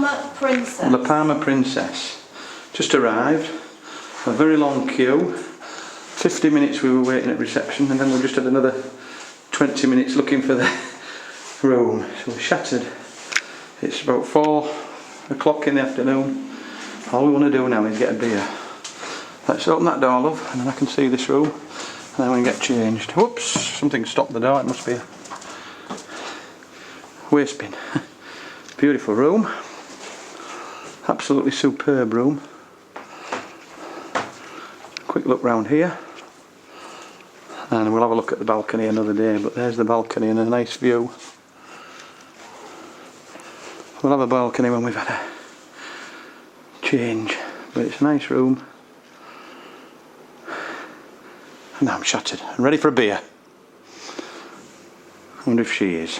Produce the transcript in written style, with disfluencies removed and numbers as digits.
Palma Princess. La Palma Princess. Just arrived. A very long queue. 50 minutes we were waiting at reception, and then we just had another 20 minutes looking for the room. So we're shattered. It's about 4 o'clock in the afternoon. All we want to do now is get a beer. Let's open that door, love, and then I can see this room, and then we can get changed. Whoops, something stopped the door. It must be a waste bin. Beautiful room. Absolutely superb room. Quick look round here, and we'll have a look at the balcony another day, but there's the balcony and a nice view. We'll have a balcony when we've had a change, but it's a nice room. And now I'm shattered and ready for a beer. I wonder if she is.